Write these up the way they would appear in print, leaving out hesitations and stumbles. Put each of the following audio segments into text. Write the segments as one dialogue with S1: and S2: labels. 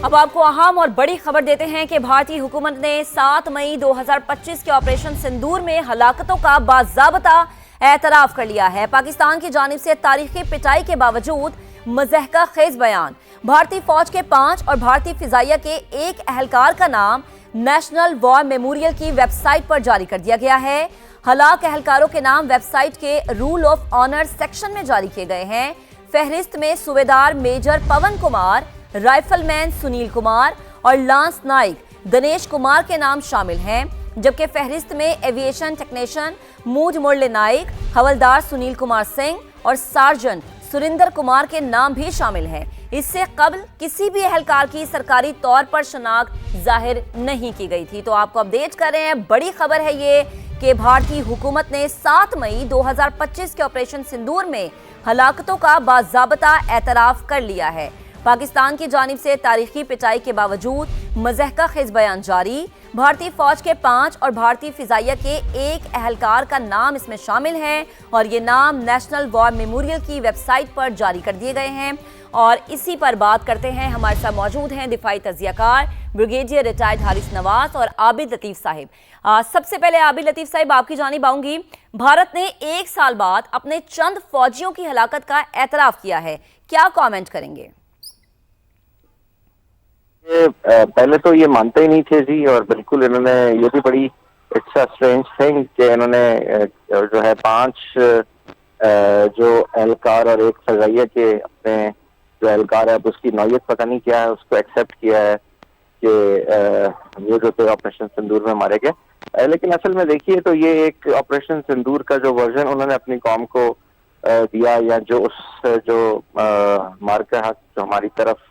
S1: अब आपको अहम और बड़ी खबर देते हैं कि भारतीय हुकूमत ने 7 मई 2025 के ऑपरेशन सिंदूर में हलाकतों का बाज़ाबता एतराफ़ कर लिया है। पाकिस्तान की जानिब से तारीखी पिटाई के बावजूद मज़हका खेज बयान। भारतीय फौज के 5 और भारतीय फिजाइया के एक अहलकार का नाम नेशनल वॉर मेमोरियल की वेबसाइट पर जारी कर दिया गया है। हलाक अहलकारों के नाम वेबसाइट के रूल ऑफ ऑनर सेक्शन में जारी किए गए हैं। फहरिस्त में सूबेदार मेजर पवन कुमार, राइफलमैन सुनील कुमार और लांस नाइक दिनेश कुमार के नाम शामिल हैं, जबकि फहरिस्त में एविएशन टेक्नीशियन मूज मुरली नाइक, हवलदार सुनील कुमार सिंह और सार्जेंट सुरिंदर कुमार के नाम भी शामिल हैं। इससे कबल किसी भी अहलकार की सरकारी तौर पर शनाख्त जाहिर नहीं की गई थी। तो आपको अपडेट कर रहे हैं, बड़ी खबर है ये कि भारतीय हुकूमत ने 7 मई 2025 के ऑपरेशन सिंदूर में हलाकतों का बाज़ाबता एतराफ़ कर लिया है। पाकिस्तान की जानिब से तारीखी पिटाई के बावजूद मज़हका खेज बयान जारी। भारतीय फौज के 5 और भारतीय फिजाइया के एक अहलकार का नाम इसमें शामिल है और ये नाम नेशनल वॉर मेमोरियल की वेबसाइट पर जारी कर दिए गए हैं। और इसी पर बात करते हैं, हमारे साथ मौजूद हैं दिफाई तजियाकार ब्रिगेडियर रिटायर्ड हारिस नवाज और आबिद लतीफ़ साहिब। सबसे पहले आबिद लतीफ़ साहिब, आपकी जानिब आऊंगी। भारत ने 1 साल बाद अपने चंद फौजियों की हलाकत का एतराफ़ किया है, क्या कॉमेंट करेंगे?
S2: पहले तो ये मानते ही नहीं थे जी, और बिल्कुल इन्होंने ये भी बड़ी इट्स अ स्ट्रेंज थिंग कि इन्होंने जो है 5 जो एहलकार और एक फजाइया के अपने जो एहलकार है उसकी नौयत पता नहीं क्या है, उसको एक्सेप्ट किया है कि वो जो थे ऑपरेशन सिंदूर में मारे गए। लेकिन असल में देखिए तो ये एक ऑपरेशन सिंदूर का जो वर्जन उन्होंने अपनी कौम को दिया, या जो उस जो मार्का जो हमारी तरफ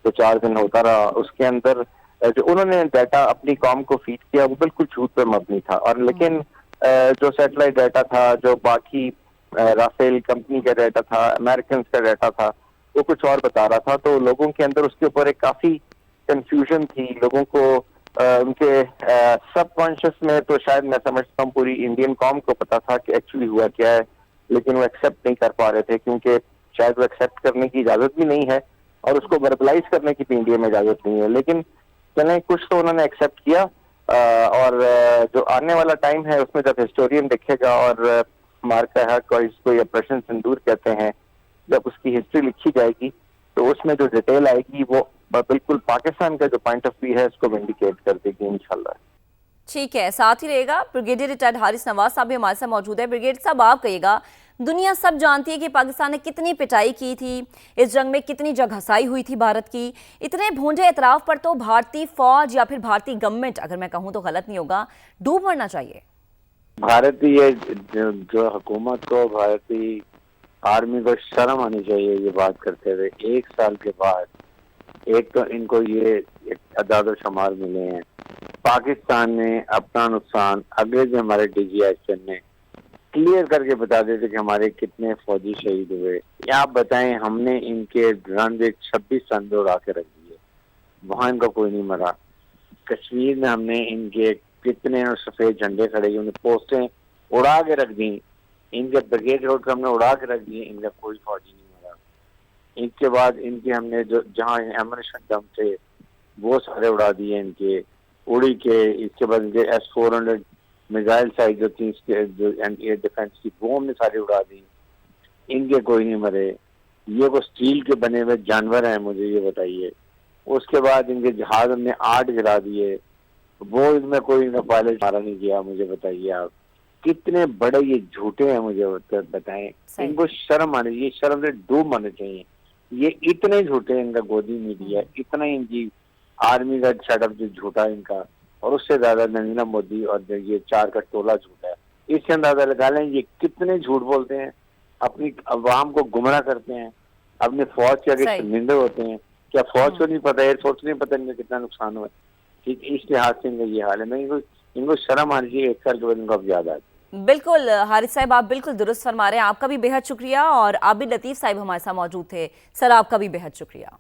S2: जो 4 दिन होता रहा, उसके अंदर जो उन्होंने डाटा अपनी कौम को फीड किया वो बिल्कुल झूठ पे मबनी था। और लेकिन जो सैटेलाइट डाटा था, जो बाकी राफेल कंपनी का डाटा था, अमेरिकन का डाटा था, वो कुछ और बता रहा था। तो लोगों के अंदर उसके ऊपर एक काफी कंफ्यूजन थी। लोगों को उनके सबकॉन्शियस में तो शायद मैं समझता हूँ पूरी इंडियन कौम को पता था कि एक्चुअली हुआ क्या है, लेकिन वो एक्सेप्ट नहीं कर पा रहे थे क्योंकि शायद वो एक्सेप्ट करने की इजाजत भी नहीं है और उसको वर्बलाइज करने की भी इंडिया में इजाजत नहीं है। लेकिन चलें, कुछ तो उन्होंने एक्सेप्ट किया। और जो आने वाला टाइम है उसमें जब हिस्टोरियन देखेगा और मार्का हक और इसको ऑपरेशन सिंदूर कहते हैं, जब उसकी हिस्ट्री लिखी जाएगी तो उसमें जो डिटेल आएगी वो बिल्कुल पाकिस्तान का जो पॉइंट ऑफ व्यू है उसको विंडिकेट कर देगी इंशाल्लाह।
S1: ठीक है, साथ ही रहेगा ब्रिगेडियर रिटायर्ड हारिस नवाज साहब भी हमारे साथ मौजूद है। ब्रिगेडियर साहब, आप कहिएगा, दुनिया सब जानती है कि पाकिस्तान ने कितनी पिटाई की थी, इस जंग में कितनी जगहसाई हुई थी भारत की। इतने भूंजे एतराफ़ पर तो भारतीय फौज या फिर भारतीय गवर्नमेंट, अगर मैं कहूँ तो गलत नहीं होगा, डूब मरना चाहिए।
S3: भारतीय जो हुकूमत को, भारतीय आर्मी को शर्म आनी चाहिए ये बात करते हुए। 1 साल के बाद एक तो इनको ये अदाद शुमार मिले हैं। पाकिस्तान ने अपना नुकसान अगले जो हमारे DGISN ने क्लियर करके बता देते कि हमारे कितने फौजी शहीद हुए। या आप बताएं, हमने इनके रनवे 26 रनवे उड़ा के रख दिए, वहां इनका कोई नहीं मरा। कश्मीर में हमने इनके कितने सफेद झंडे खड़े किए, उन्हें पोस्टें उड़ा के रख दी। इनके ब्रिगेड रोड को हमने उड़ा के रख दिए, इनका कोई फौजी नहीं मरा। इनके बाद इनके हमने जो जहाँ एमुनिशन डंप थे वो सारे उड़ा दिए इनके उड़ी के। इसके बाद इनके S-400 मिसाइल साइज जो थी इसके जो एयर डिफेंस की, वो हमने सारी उड़ा दी, इनके कोई नहीं मरे। ये वो स्टील के बने हुए जानवर हैं, मुझे ये बताइए। उसके बाद इनके जहाज हमने 8 गिरा दिए, वो इनमें कोई इनका पायलट मारा नहीं गया। मुझे बताइए आप कितने बड़े ये झूठे हैं, मुझे बताएं। इनको शर्म आनी चाहिए, शर्म से डूब आने चाहिए। ये इतने झूठे हैं, इनका गोदी मीडिया इतना ही, इनकी आर्मी का सेटअप जो झूठा इनका, और उससे ज्यादा नरेंद्र मोदी और ये 4 का टोला झूठा है। इससे अंदाजा लगा लें ये कितने झूठ बोलते हैं, अपनी अवाम को गुमराह करते हैं, अपने फौज के आगे शर्मिंदे होते हैं। क्या फौज को नहीं पता, एयरफोर्स को नहीं पता इनका कितना नुकसान हुआ? ठीक, इस लिहाज से इनका ये हाल है। मैं इनको शर्म आनी चाहिए, 1 साल के बाद इनको अब याद आती।
S1: बिल्कुल हारिस साहब, आप बिल्कुल दुरुस्त फरमा रहे हैं। आपका भी बेहद शुक्रिया। और आबिद लतीफ़ साहब हमारे साथ मौजूद थे। सर, आपका भी बेहद शुक्रिया।